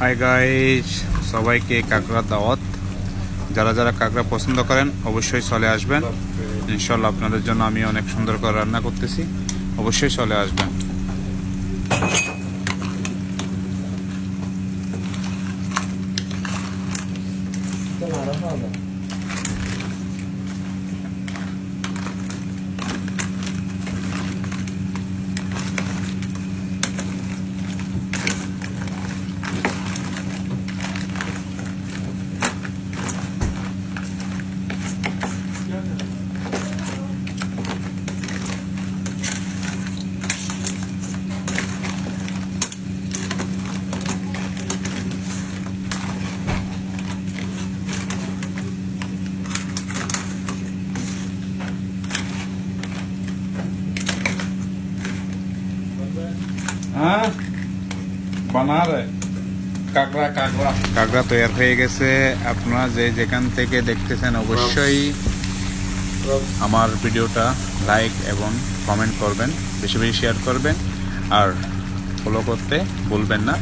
Hi guys, সবাইকে কাঁকড়া দাওয়াত। যারা যারা কাঁকড়া পছন্দ করেন অবশ্যই চলে আসবেন। ইনশাল্লাহ আপনাদের জন্য আমি অনেক সুন্দর করে রান্না করতেছি, অবশ্যই চলে আসবেন। কাঁকড়া তৈরি হয়ে গেছে। আপনারা যেখান থেকে দেখতেছেন অবশ্যই আমার ভিডিওটা লাইক এবং কমেন্ট করবেন, বেশি বেশি শেয়ার করবেন আর ফলো করতে ভুলবেন না।